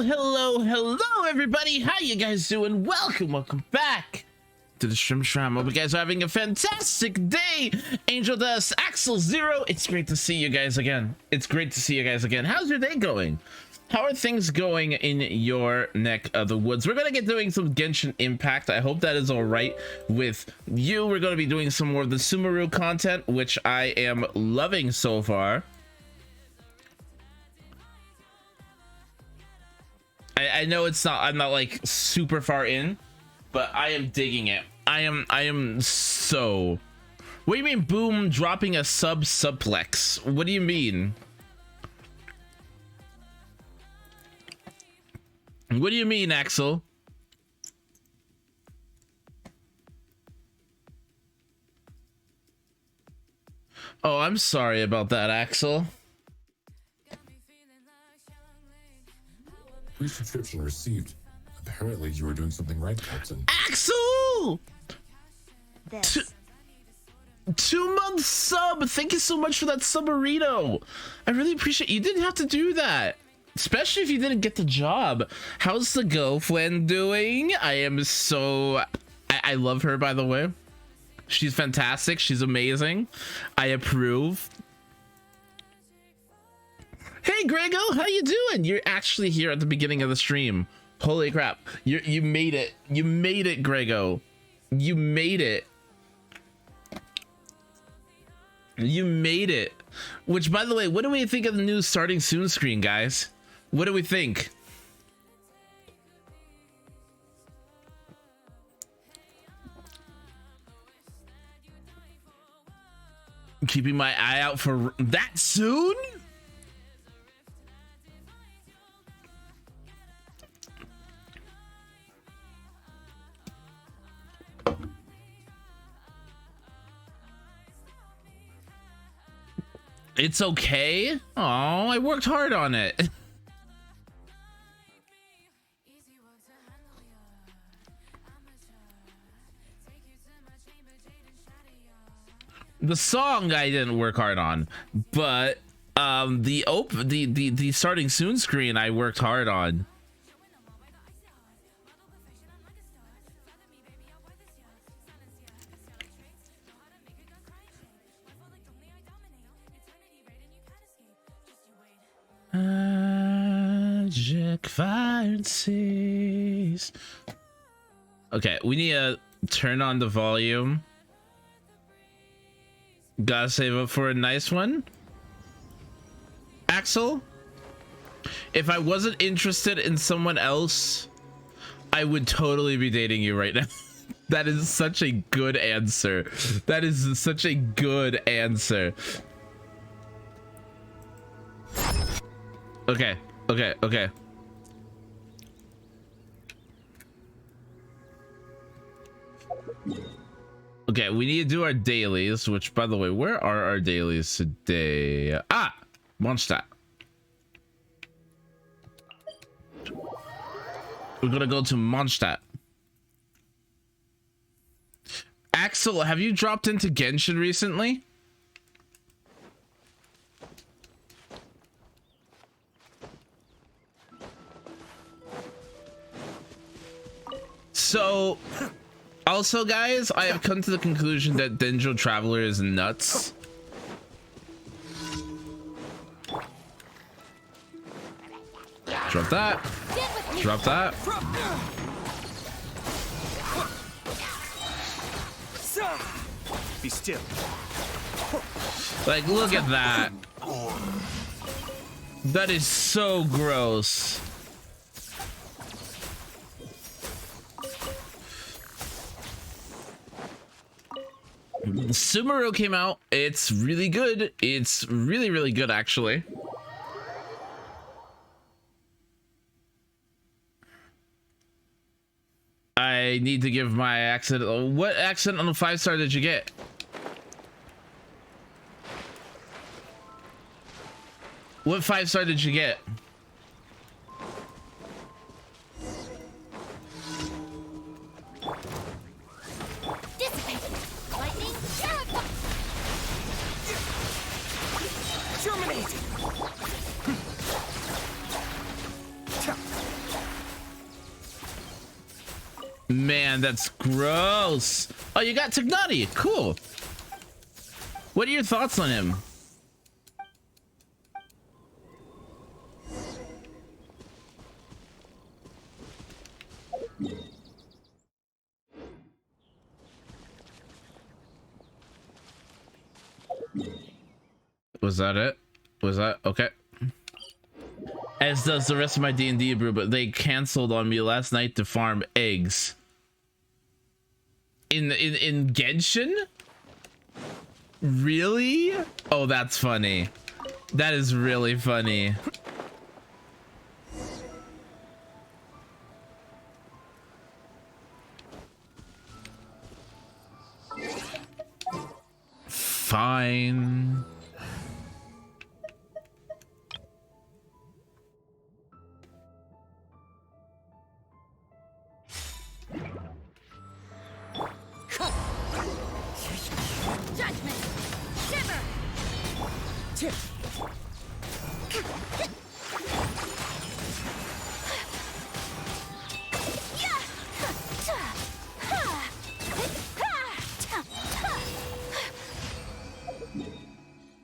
Hello, everybody. How you guys doing? Welcome back to the Shrimp. Hope you guys are having a fantastic day. Angel Dust, Axel Zero. It's great to see you guys again. How's your day going? How are things going in your neck of the woods? We're gonna get doing some Genshin Impact. I hope that is all right with you. We're gonna be doing some more of the Sumeru content, which I am loving so far. I know I'm not like super far in, but I am digging it. I am so. What do you mean, boom, dropping a suplex? What do you mean? What do you mean, Axel? Oh, I'm sorry about that, Axel. Prescription received. Apparently you were doing something right, Captain. Axel! 2 month sub. Thank you so much for that subarito. I really appreciate you. Didn't have to do that, especially if you didn't get the job. How's the girlfriend doing? I love her, by the way. She's fantastic. She's amazing. I approve. Hey Grego, how you doing? You're actually here at the beginning of the stream. Holy crap. You made it. You made it, Grego. You made it. You made it. Which, by the way, what do we think of the new starting soon screen, guys? What do we think? Keeping my eye out for that soon? It's okay. Oh, I worked hard on it. The song I didn't work hard on, but the starting soon screen I worked hard on. Magic fancies. Okay, we need to turn on the volume. Gotta save up for a nice one. Axel, if I wasn't interested in someone else, I would totally be dating you right now. That is such a good answer. That is such a good answer. Okay. Okay, we need to do our dailies, which, by the way, where are our dailies today? Ah, Mondstadt. We're gonna go to Mondstadt. Axel, have you dropped into Genshin recently? So, also, guys, I have come to the conclusion that Denjo Traveler is nuts. Drop that. Drop that. Be still. Like, look at that. That is so gross. Sumeru came out. It's really good. It's really good, actually. I need to give my accent. What accent on the 5-star did you get? What 5-star did you get? Terminate! Man, that's gross. Oh, you got Tignati. Cool. What are your thoughts on him? Was that it? Was that okay? As does the rest of my D&D brew, but they canceled on me last night to farm eggs. In Genshin? Really? Oh, that's funny. That is really funny. Fine. Judgment! Shiver! Tip.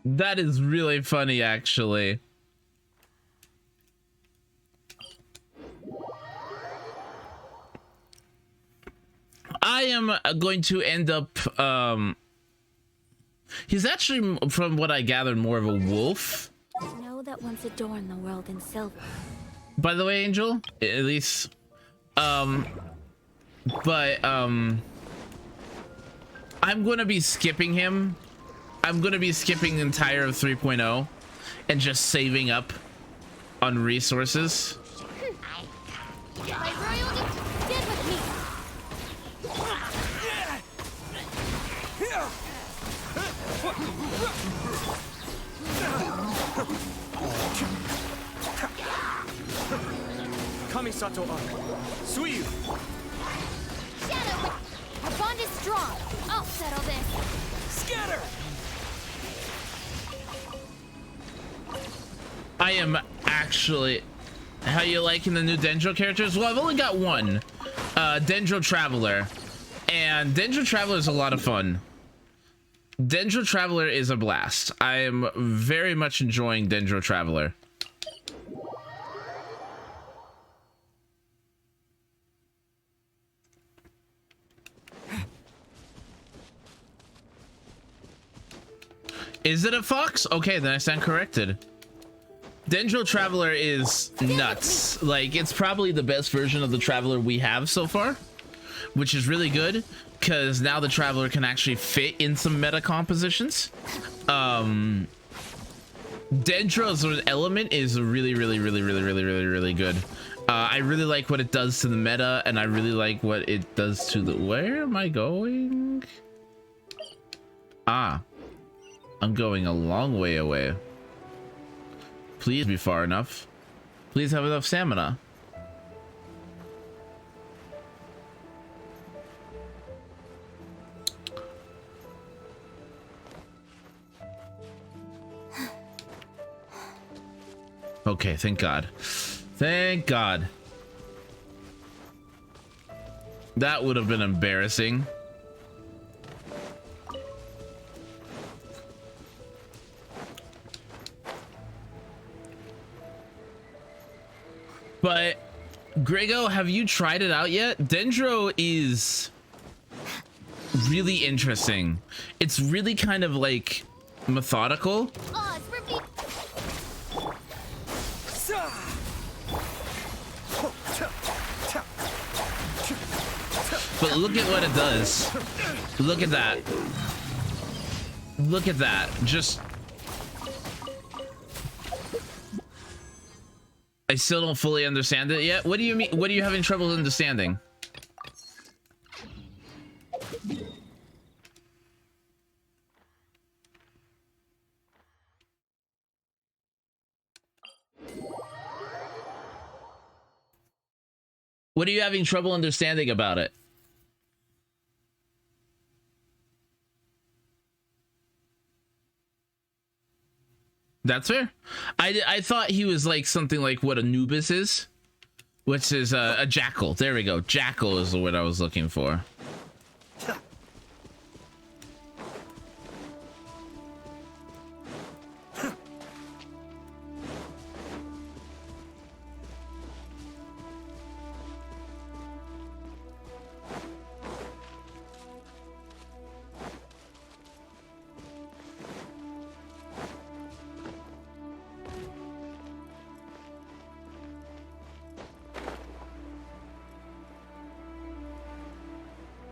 That is really funny, actually. I am going to end up, he's actually, from what I gathered, more of a wolf. Know that once adorn the world in silver. By the way, Angel, at least, I'm going to be skipping him. I'm going to be skipping the entire of 3.0 and just saving up on resources. My royalty, stand with me. Kamisato up. Suiyu. Shadow, our bond is strong. I'll settle this. Scatter. I am actually... How you liking the new Dendro characters? Well, I've only got one. Dendro Traveler. And Dendro Traveler is a lot of fun. Dendro Traveler is a blast. I am very much enjoying Dendro Traveler. Is it a fox? Okay, then I stand corrected. Dendro Traveler is nuts. Like, it's probably the best version of the Traveler we have so far, which is really good because now the Traveler can actually fit in some meta compositions. Dendro's element is really good. I really like what it does to the meta, and I really like what it does to the... Where am I going? Ah, I'm going a long way away. Please be far enough. Please have enough stamina. Okay, thank God. Thank God. That would have been embarrassing. But Grego, have you tried it out yet? Dendro is really interesting. It's really kind of like methodical. Oz, repeat. But look at what it does. Look at that. Look at that. Just... I still don't fully understand it yet. What do you mean? What are you having trouble understanding? What are you having trouble understanding about it? That's fair. I thought he was like something like what Anubis is. which is a jackal. There we go. Jackal is the word I was looking for.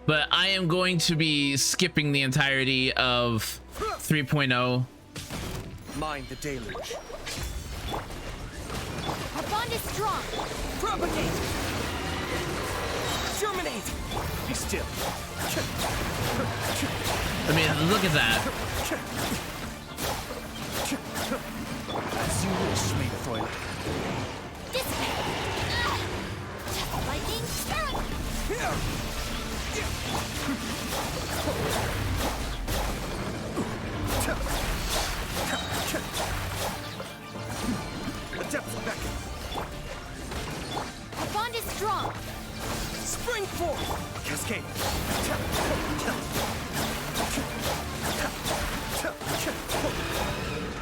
But I am going to be skipping the entirety of 3.0. Mind the deluge. Our bond is strong. Propagate! Germinate! Be still. I mean, look at that. As you wish, sweet foil. Dissipate. Lightning spirit. The depths beckon. Our bond is strong. Spring forth! Cascade.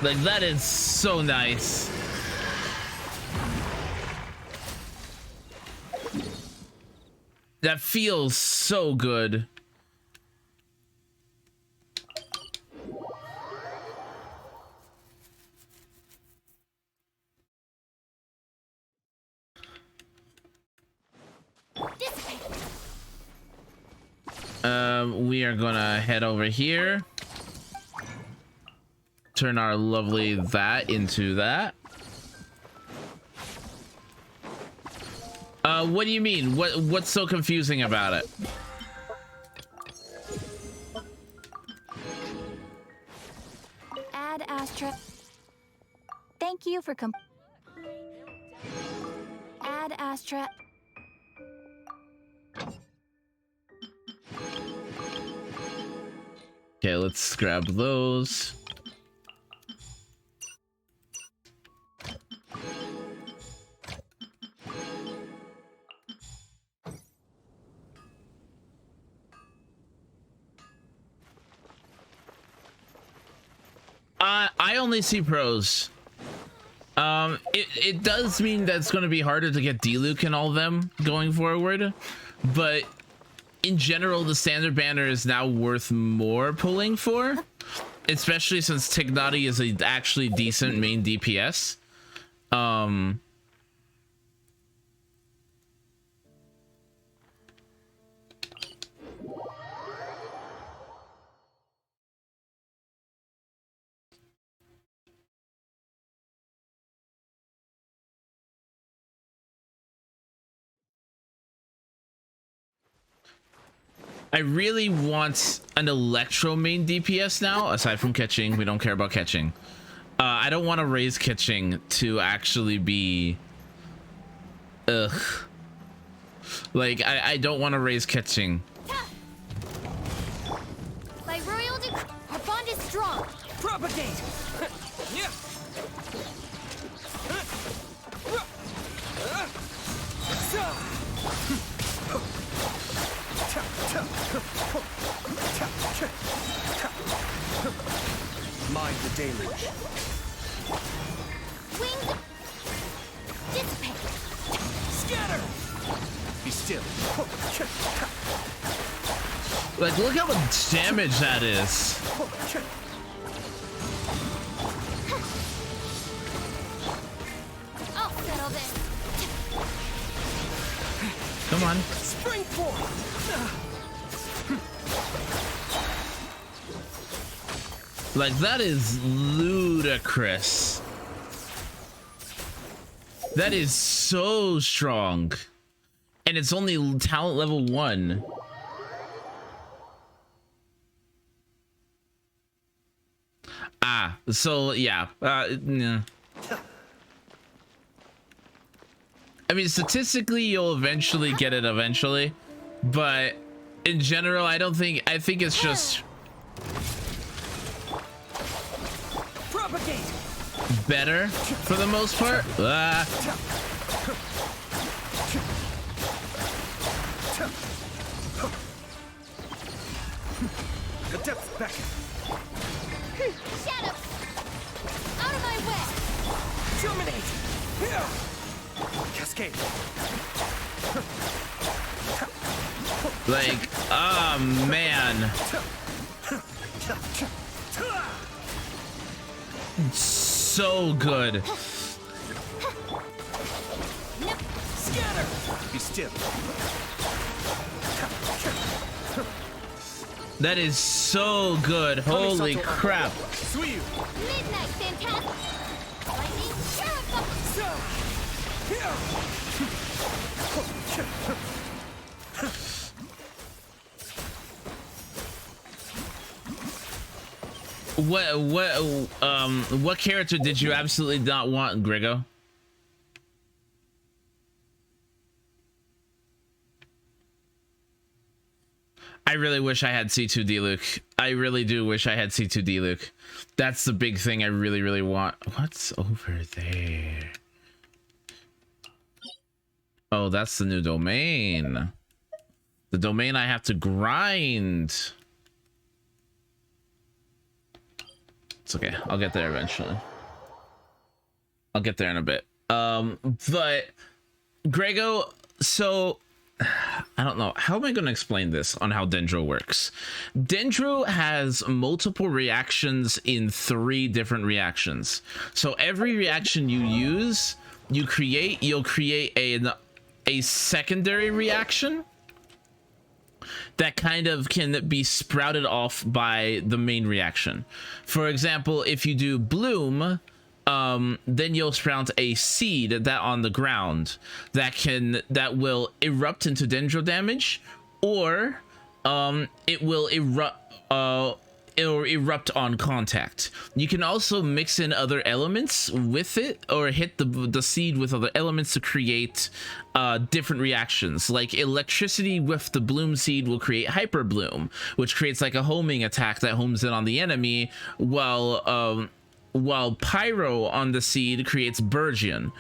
Like, that is so nice. That feels so good. Dissipate. We are gonna head over here. Turn our lovely that into that. What do you mean? What's so confusing about it? Add Astra. Thank you for Add Astra. Okay, let's grab those. I only see pros. It does mean that it's going to be harder to get D-Luke and all of them going forward, but in general, the standard banner is now worth more pulling for, especially since Tignati is a actually decent main DPS. I really want an Electro main DPS now, aside from catching. We don't care about catching. I don't want to raise catching to actually be... Ugh. Like, I don't want to raise catching. By royal decree, our bond is strong. Propagate! Mind the deluge. Wings. Dissipate. Scatter! Be still. Like, look how much damage that is. I'll settle this. Come on. Spring forth! Like, that is ludicrous. That is so strong. And it's only talent level 1. Ah, so yeah. Yeah. I mean, statistically, you'll eventually get it eventually. But in general, I think it's just... better for the most part. Back. Shadow! Out of my way! Terminate. Cascade. Like, oh man. So good. Scatter. Be still. That is so good. Holy crap. Suiyu. Midnight Phantasm! Lightning What character did you absolutely not want, Grego? I really wish I had C2D Luke. I really do wish I had C2D Luke. That's the big thing I really, really want. What's over there? Oh, that's the new domain. The domain I have to grind. It's okay. I'll get there eventually. I'll get there in a bit. But Grego, so I don't know. How am I going to explain this on how Dendro works? Dendro has multiple reactions in 3 different reactions. So every reaction you use, you'll create a secondary reaction that kind of can be sprouted off by the main reaction. For example, if you do bloom, then you'll sprout a seed that on the ground that will erupt into dendro damage, or it will erupt on contact. You can also mix in other elements with it, or hit the seed with other elements to create different reactions. Like electricity with the bloom seed will create hyper bloom, which creates like a homing attack that homes in on the enemy, while pyro on the seed creates burgeon,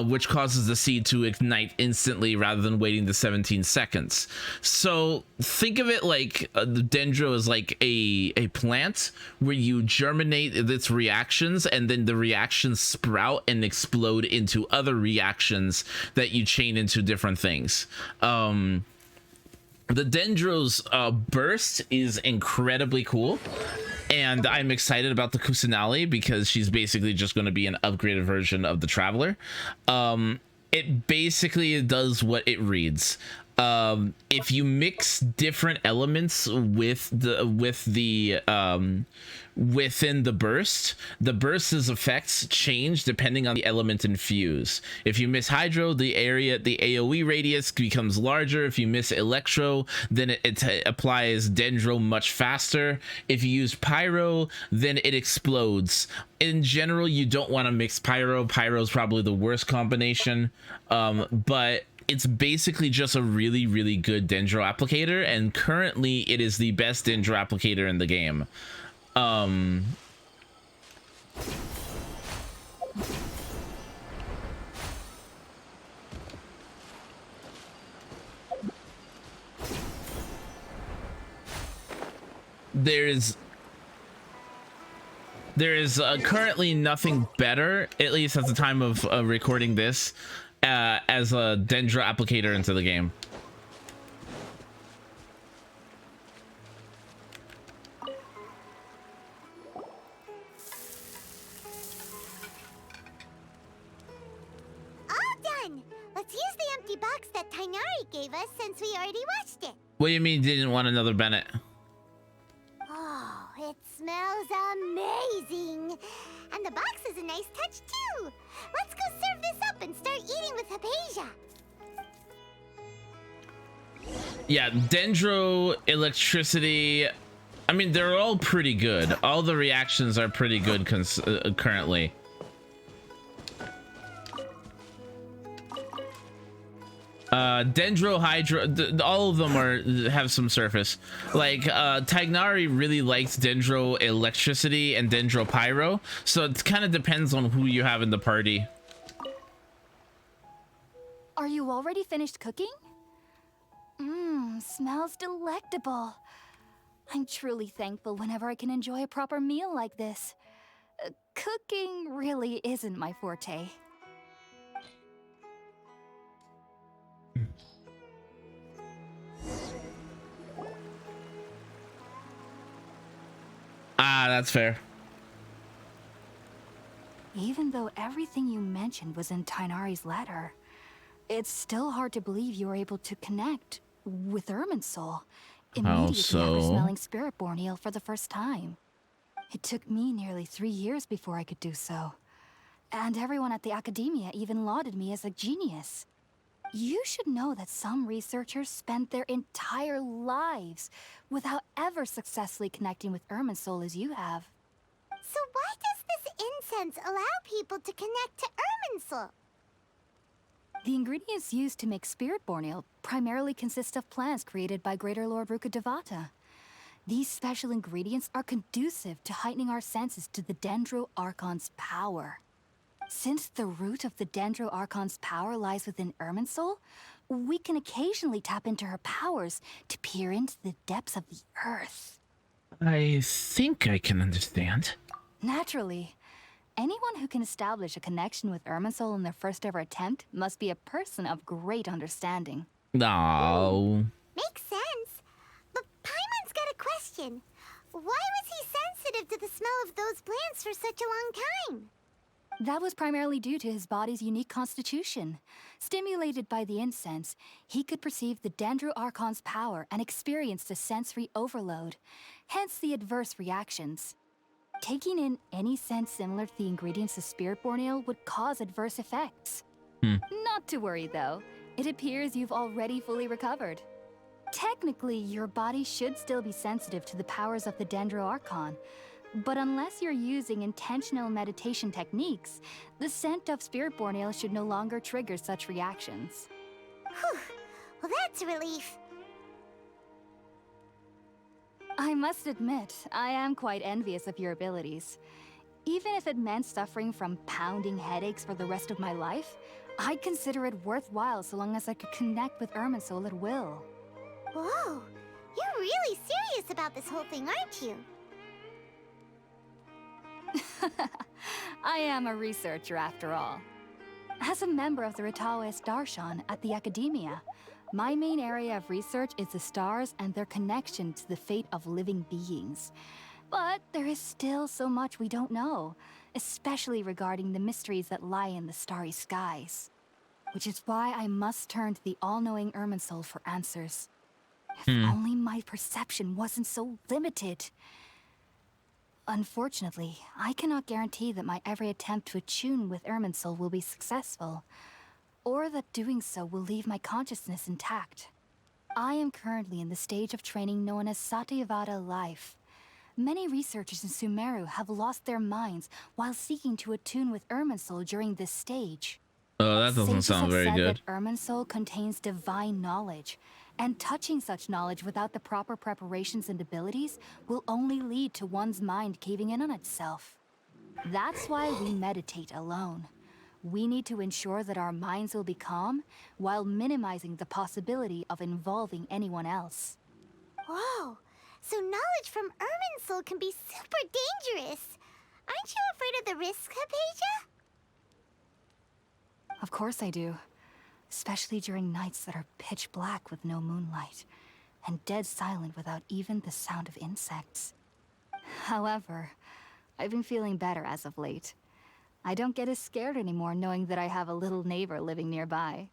which causes the seed to ignite instantly rather than waiting the 17 seconds. So think of it like the dendro is like a plant where you germinate its reactions, and then the reactions sprout and explode into other reactions that you chain into different things. The dendro's burst is incredibly cool. And I'm excited about the Kusanali because she's basically just going to be an upgraded version of the Traveler. It basically does what it reads. If you mix different elements within the burst's effects change depending on the element infused. If you miss hydro, the AoE radius becomes larger. If you miss electro, then it applies dendro much faster. If you use pyro, then it explodes. In general, you don't want to mix pyro. Pyro is probably the worst combination, but it's basically just a really, really good dendro applicator, and currently it is the best dendro applicator in the game. There is currently nothing better, at least at the time of recording this, as a dendro applicator into the game. Let's use the empty box that Tainari gave us since we already watched it. What do you mean you didn't want another Bennett? Oh, it smells amazing. And the box is a nice touch too. Let's go serve this up and start eating with Hypatia. Yeah, dendro, electricity. I mean, they're all pretty good. All the reactions are pretty good currently. Dendro, hydro, all of them have some surface. Like Tagnari really likes dendro electricity and dendro pyro, so it kind of depends on who you have in the party. Are you already finished cooking? Mmm, smells delectable. I'm truly thankful whenever I can enjoy a proper meal like this. Cooking really isn't my forte. Ah, that's fair. Even though everything you mentioned was in Tainari's letter, it's still hard to believe you were able to connect with Irminsul immediately so? after smelling Spirit-born eel for the first time. It took me nearly 3 years before I could do so. And everyone at the academia even lauded me as a genius. You should know that some researchers spent their entire lives without ever successfully connecting with Irminsul as you have. So why does this incense allow people to connect to Irminsul? The ingredients used to make Spirit-born ale primarily consist of plants created by Greater Lord Rukkhadevata. These special ingredients are conducive to heightening our senses to the Dendro Archon's power. Since the root of the Dendro Archon's power lies within Irminsul, we can occasionally tap into her powers to peer into the depths of the earth. I think I can understand. Naturally, anyone who can establish a connection with Irminsul in their first ever attempt must be a person of great understanding. No. Makes sense. But Paimon's got a question. Why was he sensitive to the smell of those plants for such a long time? That was primarily due to his body's unique constitution. Stimulated by the incense, he could perceive the Dendro Archon's power and experienced a sensory overload, hence the adverse reactions. Taking in any scent similar to the ingredients of Spirit-born ale would cause adverse effects. Not to worry though, it appears you've already fully recovered. Technically, your body should still be sensitive to the powers of the Dendro Archon, but unless you're using intentional meditation techniques, the scent of Spirit-born ale should no longer trigger such reactions. Whew. Well, that's a relief. I must admit, I am quite envious of your abilities. Even if it meant suffering from pounding headaches for the rest of my life, I'd consider it worthwhile so long as I could connect with Irminsul at will. Whoa. You're really serious about this whole thing, aren't you? I am a researcher after all. As a member of the Ritaoist Darshan at the Academia, my main area of research is the stars and their connection to the fate of living beings. But there is still so much we don't know, especially regarding the mysteries that lie in the starry skies. Which is why I must turn to the all-knowing Irminsul for answers. If only my perception wasn't so limited. Unfortunately, I cannot guarantee that my every attempt to attune with Irminsul will be successful, or that doing so will leave my consciousness intact. I am currently in the stage of training known as Satyavada life. Many researchers in Sumeru have lost their minds while seeking to attune with Irminsul during this stage. Oh, that doesn't Sages sound have very said good. that Irminsul contains divine knowledge, and touching such knowledge without the proper preparations and abilities will only lead to one's mind caving in on itself. That's why we meditate alone. We need to ensure that our minds will be calm while minimizing the possibility of involving anyone else. Whoa. So knowledge from Irminsul can be super dangerous. Aren't you afraid of the risks, Hypatia? Of course I do. Especially during nights that are pitch black with no moonlight, and dead silent without even the sound of insects. However, I've been feeling better as of late. I don't get as scared anymore knowing that I have a little neighbor living nearby.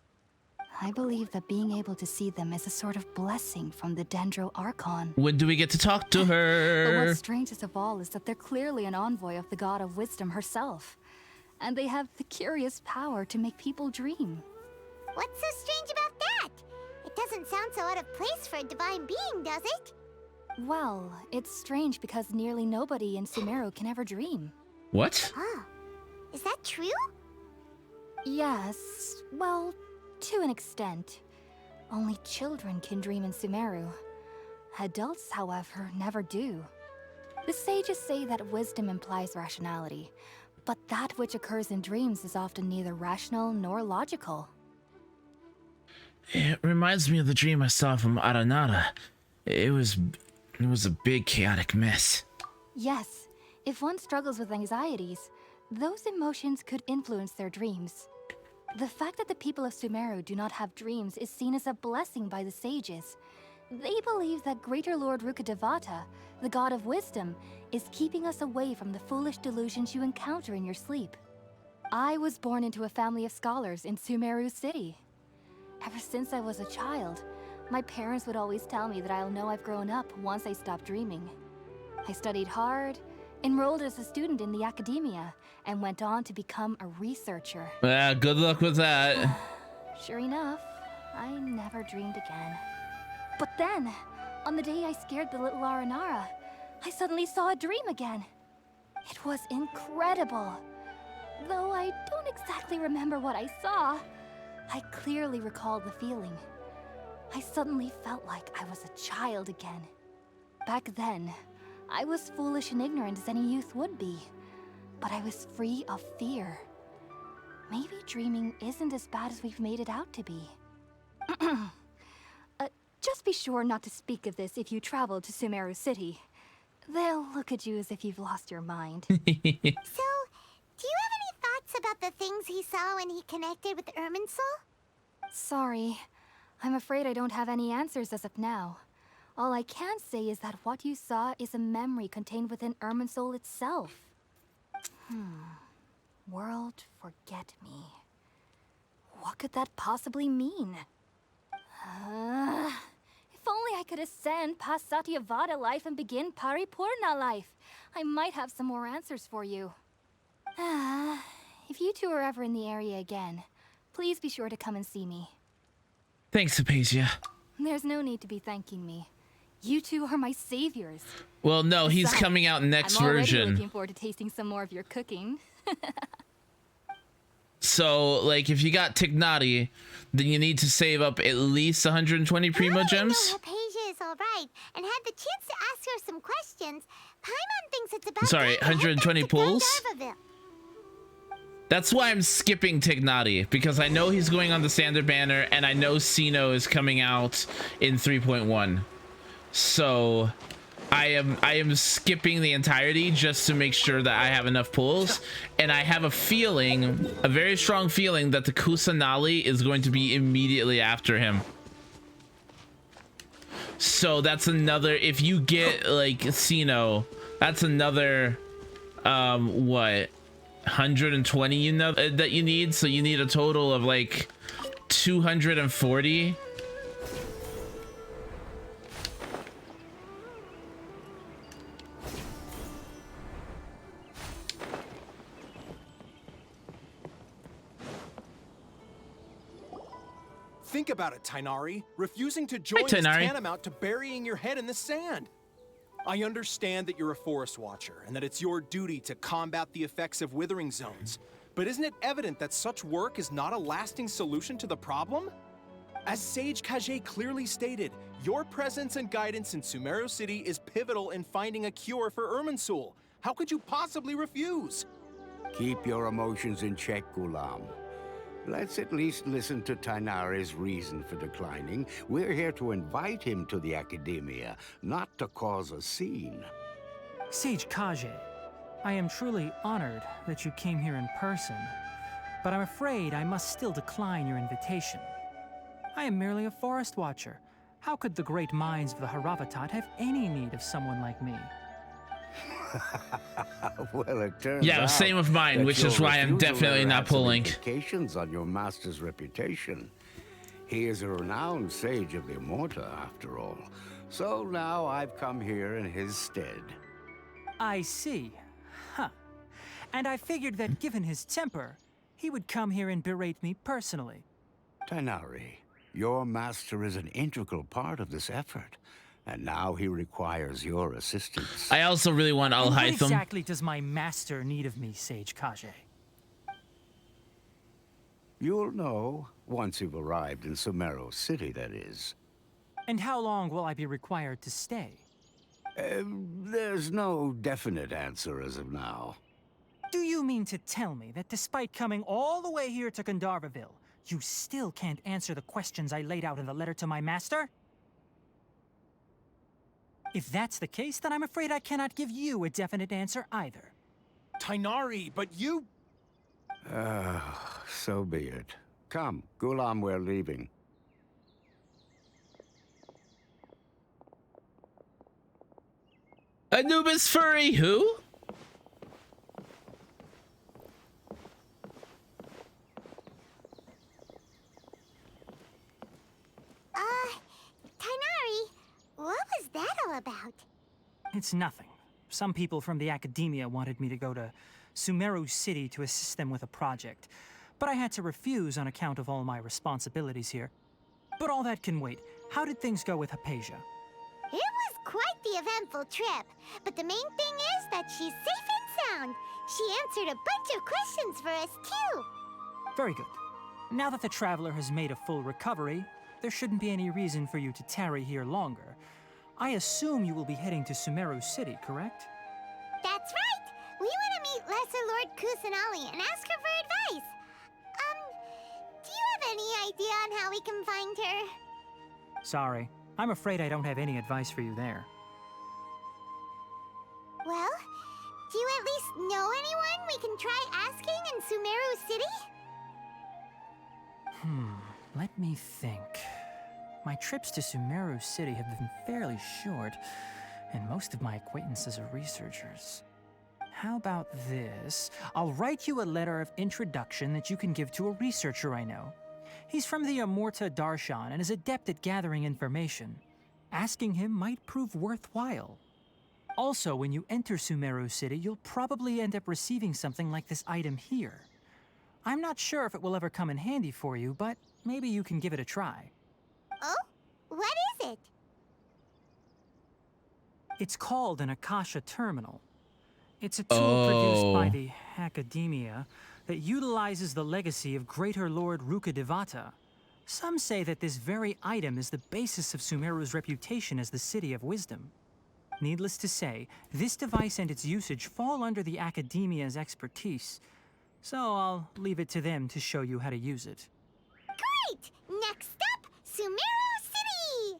I believe that being able to see them is a sort of blessing from the Dendro Archon. When do we get to talk to But her? what's strangest of all is that they're clearly an envoy of the God of Wisdom herself. And they have the curious power to make people dream. What's so strange about that? It doesn't sound so out of place for a divine being, does it? Well, it's strange because nearly nobody in Sumeru can ever dream. What? Oh. Is that true? Yes, well, to an extent. Only children can dream in Sumeru. Adults, however, never do. The sages say that wisdom implies rationality, but that which occurs in dreams is often neither rational nor logical. It reminds me of the dream I saw from Aranara. It was It was a big chaotic mess. Yes, if one struggles with anxieties, those emotions could influence their dreams. The fact that the people of Sumeru do not have dreams is seen as a blessing by the sages. They believe that Greater Lord Rukkhadevata, the god of wisdom, is keeping us away from the foolish delusions you encounter in your sleep. I was born into a family of scholars in Sumeru City. Ever since I was a child, my parents would always tell me that I'll know I've grown up once I stop dreaming. I studied hard, enrolled as a student in the academia, and went on to become a researcher. Good luck with that. Sure enough, I never dreamed again. But then, on the day I scared the little Aranara, I suddenly saw a dream again. It was incredible. Though I don't exactly remember what I saw, I clearly recall the feeling. I suddenly felt like I was a child again. Back then, I was foolish and ignorant as any youth would be, but I was free of fear. Maybe dreaming isn't as bad as we've made it out to be. Just be sure not to speak of this if you travel to Sumeru City. They'll look at you as if you've lost your mind. So, do you have any thoughts about the things he saw when he connected with Irminsul? Sorry, I'm afraid I don't have any answers as of now. All I can say is that what you saw is a memory contained within Irminsul itself. World forget me. What could that possibly mean? If only I could ascend past Satyavada life and begin Paripurna life. I might have some more answers for you. If you two are ever in the area again, please be sure to come and see me. Thanks, Apasia. There's no need to be thanking me. You two are my saviors. Well, no, he's Besides, coming out next I'm already version. looking forward to tasting some more of your cooking. So, like, if you got Tignati, then you need to save up at least 120 Primo Gems. No, Apasia is all right, and had the chance to ask her some questions. Paimon thinks it's about Sorry, time to head 120 back to pulls? Gandharvaville. That's why I'm skipping Tignati, because I know he's going on the standard banner, and I know Sino is coming out in 3.1. So I am skipping the entirety just to make sure that I have enough pulls, and I have a feeling, a very strong feeling, that the Kusanali is going to be immediately after him. So that's another, if you get like Sino, that's another what, 120 you know that you need, so you need a total of like 240. Think about it, Tainari. Refusing to join is Tainari. tantamount to burying your head in the sand. I understand that you're a forest watcher and that it's your duty to combat the effects of withering zones. But isn't it evident that such work is not a lasting solution to the problem? As Sage Kage clearly stated, your presence and guidance in Sumeru City is pivotal in finding a cure for Irminsul. How could you possibly refuse? Keep your emotions in check, Gulam. Let's at least listen to Tainari's reason for declining. We're here to invite him to the academia, not to cause a scene. Sage Kage, I am truly honored that you came here in person, but I'm afraid I must still decline your invitation. I am merely a forest watcher. How could the great minds of the Haravatat have any need of someone like me? Well, it turns Yeah, out same with mine, that which is your why I'm refusal definitely there not had some pulling. implications on your master's reputation. He is a renowned sage of the Immorta, after all. So now I've come here in his stead. I see. Huh. And I figured that given his temper, he would come here and berate me personally. Tainari, your master is an integral part of this effort, and now he requires your assistance. I also really want And what Alhaitham. exactly does my master need of me, Sage Kage? You'll know once you've arrived in Sumeru City, that is. And how long will I be required to stay? There's no definite answer as of now. Do you mean to tell me that despite coming all the way here to Gandharvaville, you still can't answer the questions I laid out in the letter to my master? If that's the case, then I'm afraid I cannot give you a definite answer either. Tainari, but you... So be it. Come, Gulam, we're leaving. Anubis furry, who? Tainari, what was that all about? It's nothing. Some people from the academia wanted me to go to Sumeru City to assist them with a project, but I had to refuse on account of all my responsibilities here. But all that can wait. How did things go with Hypatia? It was quite the eventful trip, but the main thing is that she's safe and sound. She answered a bunch of questions for us, too. Very good. Now that the traveler has made a full recovery, there shouldn't be any reason for you to tarry here longer. I assume you will be heading to Sumeru City, correct? That's right. We want to meet Lesser Lord Kusanali and ask her for advice. Do you have any idea on how we can find her? Sorry. I'm afraid I don't have any advice for you there. Well, do you at least know anyone we can try asking in Sumeru City? Let me think. My trips to Sumeru City have been fairly short, and most of my acquaintances are researchers. How about this? I'll write you a letter of introduction that you can give to a researcher I know. He's from the Amurta Darshan and is adept at gathering information. Asking him might prove worthwhile. Also, when you enter Sumeru City, you'll probably end up receiving something like this item here. I'm not sure if it will ever come in handy for you, but maybe you can give it a try. Oh? What is it? It's called an Akasha Terminal. It's a tool produced by Oh. the Academia that utilizes the legacy of Greater Lord Rukkhadevata. Some say that this very item is the basis of Sumeru's reputation as the City of Wisdom. Needless to say, this device and its usage fall under the Academia's expertise, so I'll leave it to them to show you how to use it. Great! Next up, Sumeru City!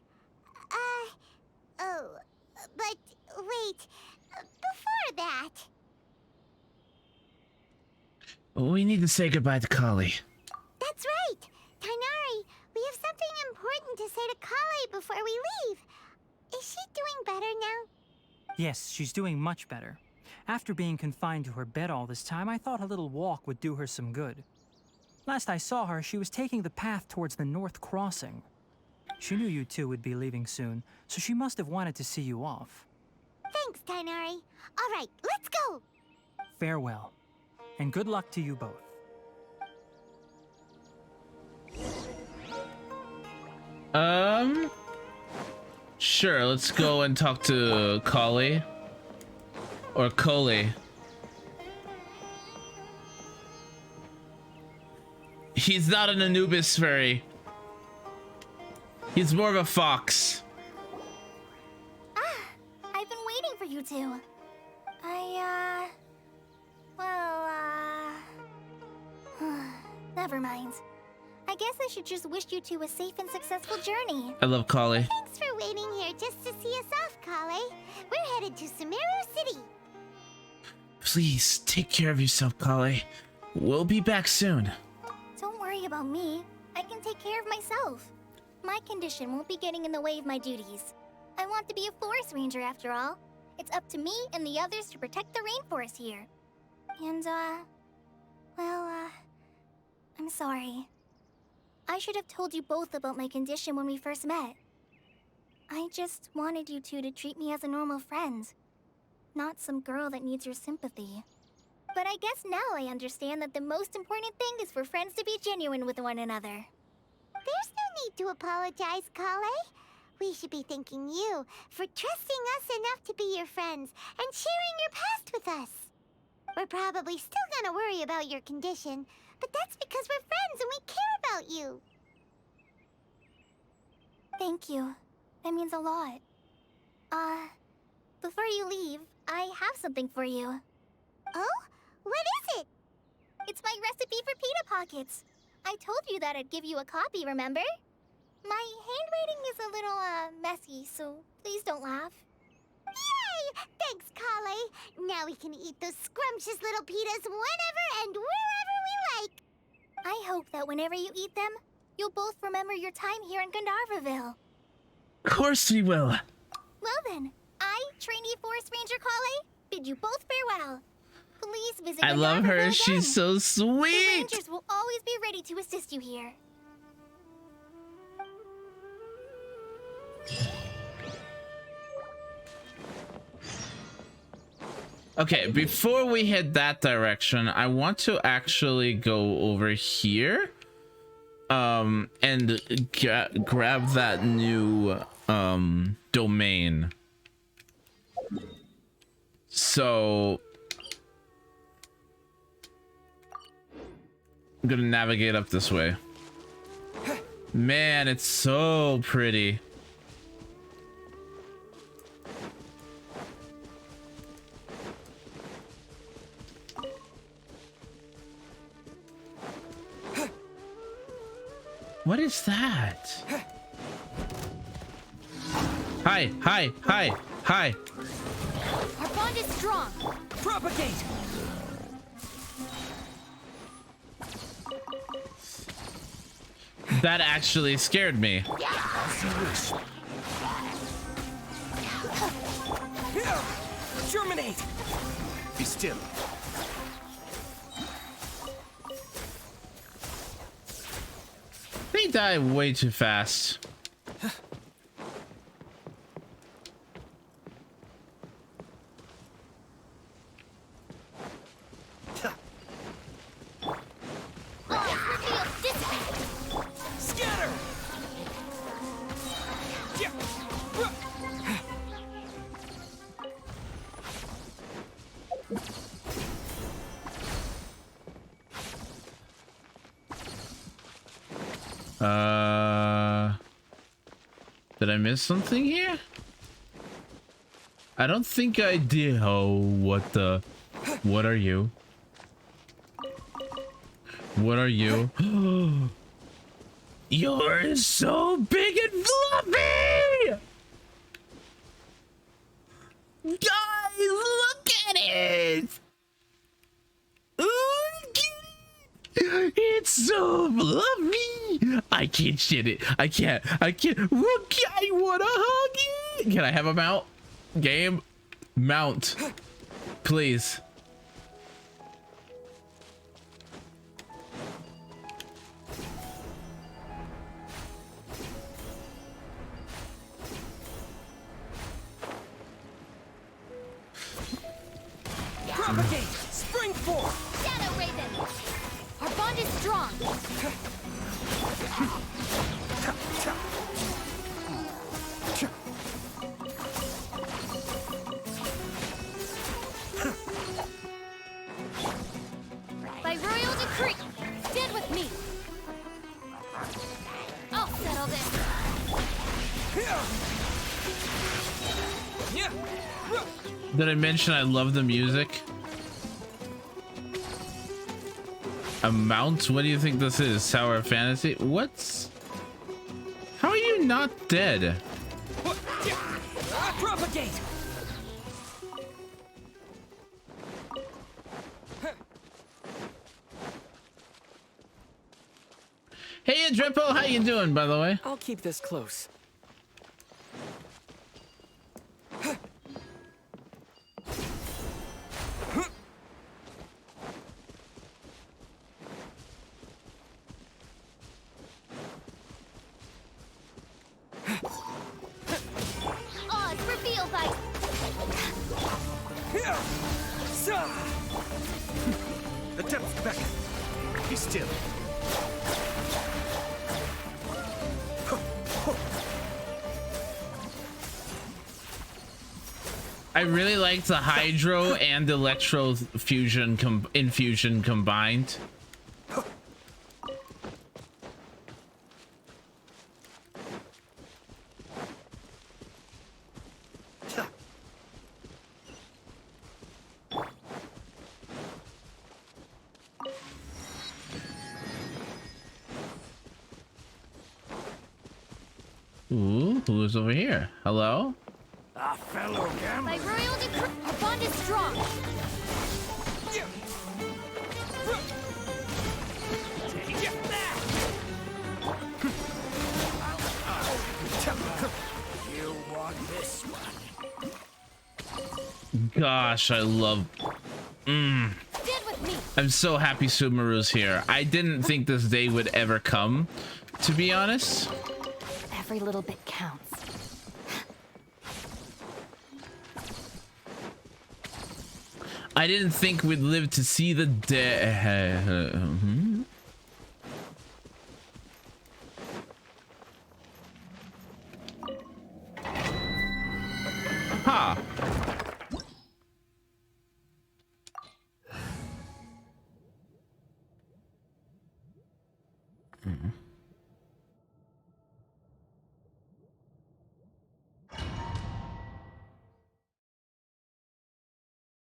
But wait, before that... We need to say goodbye to Kali. That's right! Tainari, we have something important to say to Kale before we leave. Is she doing better now? Yes, she's doing much better. After being confined to her bed all this time, I thought a little walk would do her some good. Last I saw her, she was taking the path towards the North Crossing. She knew you two would be leaving soon, so she must have wanted to see you off. Thanks, Tainari. All right, let's go! Farewell, and good luck to you both. Sure, let's go and talk to Kali. Or Koli. He's not an Anubis fairy. He's more of a fox. I've been waiting for you two. Never mind. I guess I should just wish you two a safe and successful journey. I love Kali. Thanks for waiting here just to see us off, Kale. We're headed to Sumeru City. Please take care of yourself, Kali. We'll be back soon. Don't worry about me. I can take care of myself. My condition won't be getting in the way of my duties. I want to be a forest ranger after all. It's up to me and the others to protect the rainforest here. And, I'm sorry. I should have told you both about my condition when we first met. I just wanted you two to treat me as a normal friend, not some girl that needs your sympathy. But I guess now I understand that the most important thing is for friends to be genuine with one another. There's no need to apologize, Kale. We should be thanking you for trusting us enough to be your friends and sharing your past with us. We're probably still gonna worry about your condition, but that's because we're friends and we care about you. Thank you. That means a lot. Before you leave, I have something for you. Oh? What is it? It's my recipe for pita pockets. I told you that I'd give you a copy, remember? My handwriting is a little, messy, so please don't laugh. Thanks, Kale. Now we can eat those scrumptious little pitas whenever and wherever we like. I hope that whenever you eat them, you'll both remember your time here in Gandharvaville. Of course we will. Well then, I, trainee Forest Ranger Kale, bid you both farewell. Please visit I love her. Gandharvaville She's again. so The sweet. Rangers will always be ready to assist you here. Okay, before we head that direction, I want to actually go over here and grab that new domain. So I'm gonna navigate up this way. Man, it's so pretty. What is that? Hi, hi, hi, hi. Our bond is strong. Propagate! That actually scared me. Germinate! Be still. They die way too fast. Scatter! Did I miss something here? I don't think I did. Oh, what the? What are you? What are you? You're so big and fluffy! Guys, look at it! It's so fluffy. I can't shit it. I can't. Look, I wanna hug it. Can I have a mount? Game, mount, please. Propagate! Spring forth! Shadow Raven! Our bond is strong. By royal decree, stand with me. I'll settle this. Did I mention I love the music? A mount? What do you think this is? Tower of Fantasy? What's... How are you not dead? Propagate! Hey, Drepo, how you doing, by the way? I'll keep this close. Oz, reveal by... The depths beckon. Be still. I really like the hydro and electro fusion infusion combined. Ooh, who's over here? Hello? fellow gambler. By royal decree, our bond is strong. You want this one? Gosh, I love. Stand with me. I'm so happy Sumeru's here. I didn't think this day would ever come, to be honest. Every little bit counts. I didn't think we'd live to see the day. Huh.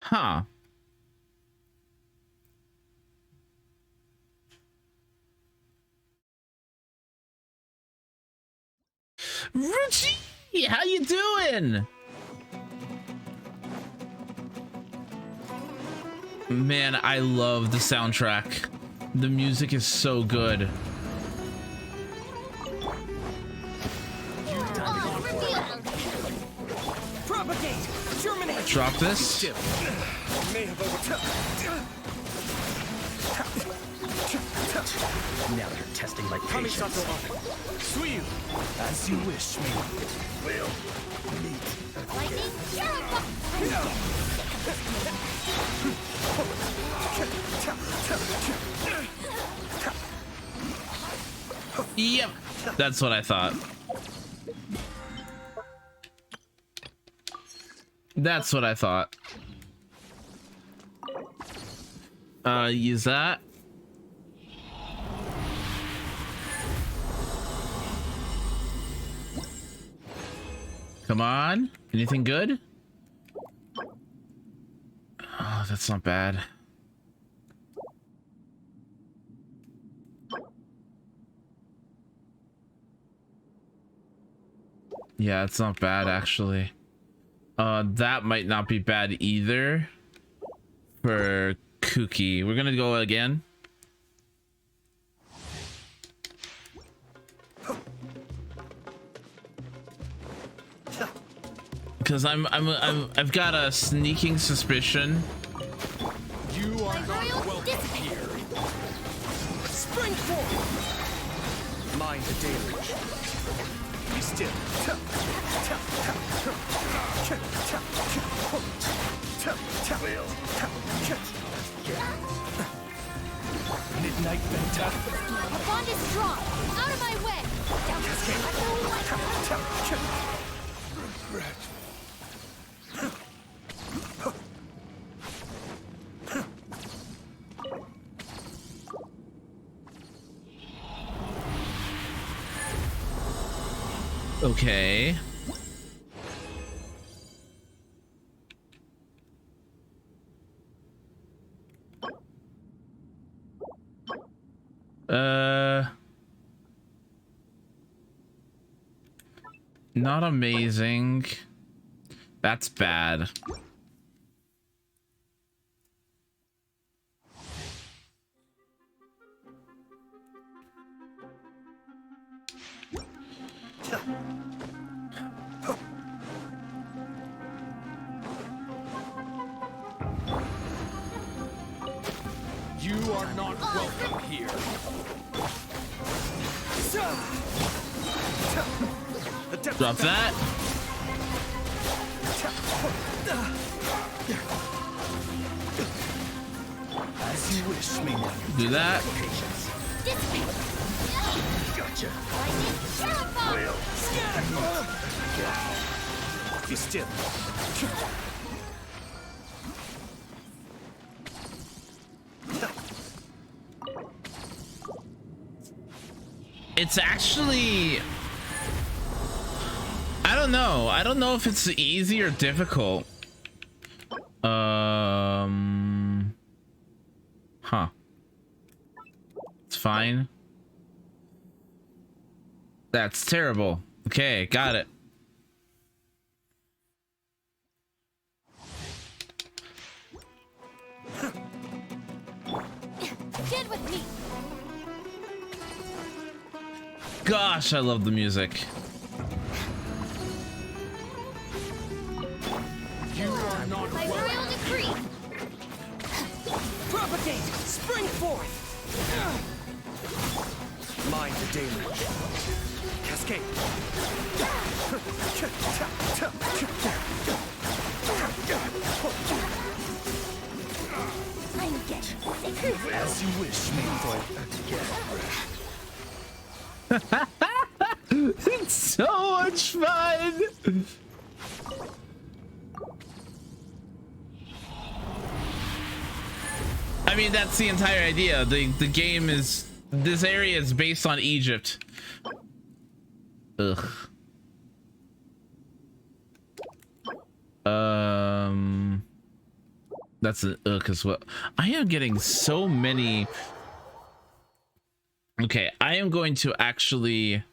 Huh. Ruchi, how you doing? Man, I love the soundtrack. The music is so good. Propagate! Germinate! Drop this. May have Now you're testing my Kami patience. Sato open. Suyu! As you wish, me. Will. Lightning, Yep, that's what I thought. That's what I thought. Use that. Come on. Anything good? Oh, that's not bad. Yeah, it's not bad actually. That might not be bad either for Kuki. We're gonna go again. Because I've got a sneaking suspicion. You are not welcome here. Spring forward! Mind the deluge. Be still. Midnight Benta. our bond is strong. Out of my way. Regret. Okay. Not amazing. That's bad. You are not welcome here. Drop that. As you wish, me. Do that. Gotcha. Be still. It's actually, I don't know. I don't know if it's easy or difficult. Huh. It's fine. That's terrible. Okay, got it. Stand with me. Gosh, I love the music. You are not By royal decree. Propagate! Spring forth! Mind the deluge. Cascade! I'm getting sick. As you wish, Maple. It's so much fun. I mean, that's the entire idea. The game is, this area is based on Egypt. Ugh. That's an ugh as well. I am getting so many. Okay, I am going to actually,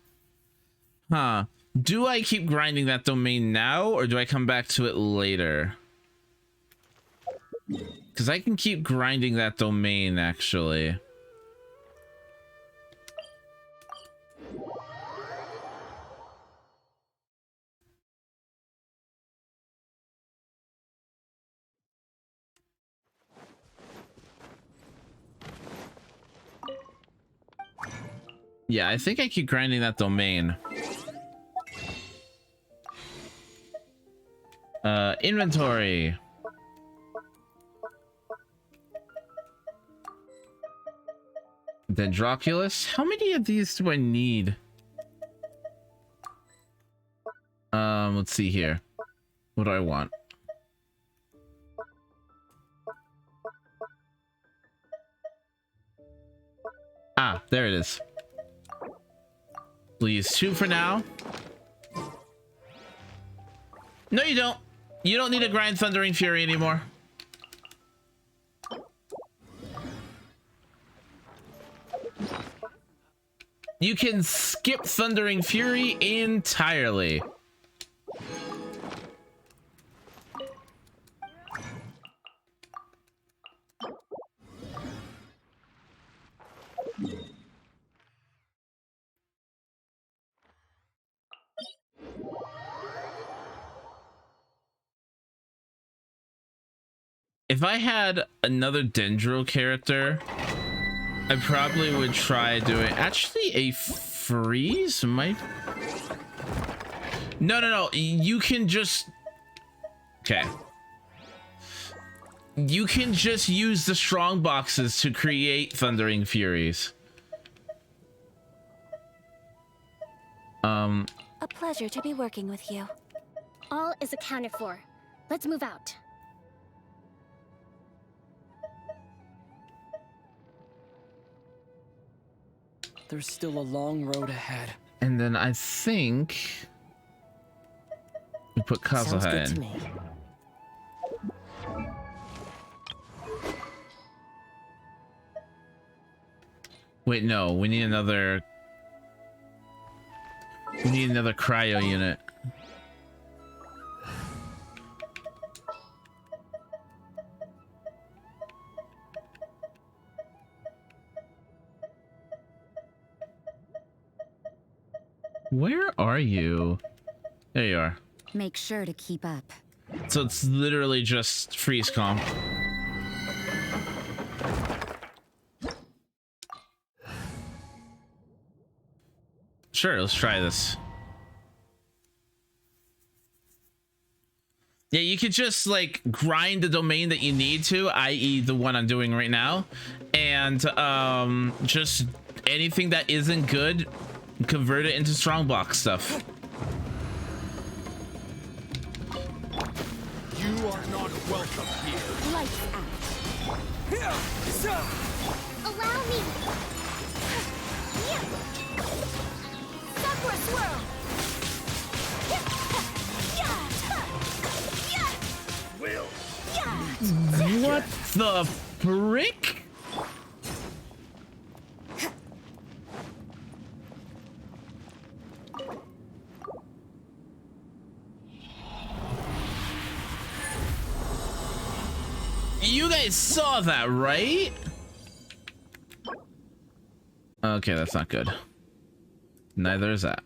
do I keep grinding that domain now, or do I come back to it later? Because I can keep grinding that domain, actually. Yeah, I think I keep grinding that domain. Inventory. Dendroculus. How many of these do I need? Let's see here. What do I want? Ah, there it is. We'll use 2 for now. No, you don't. You don't need to grind Thundering Fury anymore. You can skip Thundering Fury entirely. If I had another Dendro character, I probably would try doing actually a freeze might. No, you can just, okay, you can just use the strong boxes to create Thundering Furies. A pleasure to be working with you. All is accounted for. Let's move out. There's still a long road ahead. And then I think we put Sounds good Kazuha to in. me. Wait, no, we need another. We need another cryo unit. Where are you? There you are. Make sure to keep up. So it's literally just freeze comp. Sure, let's try this. Yeah, you could just like grind the domain that you need to, i.e. the one I'm doing right now, and just anything that isn't good, convert it into strongbox stuff. You are not welcome here. Lights out. Allow me. Sakura swirl. Will. What the frick? You guys saw that, right? Okay, that's not good. Neither is that.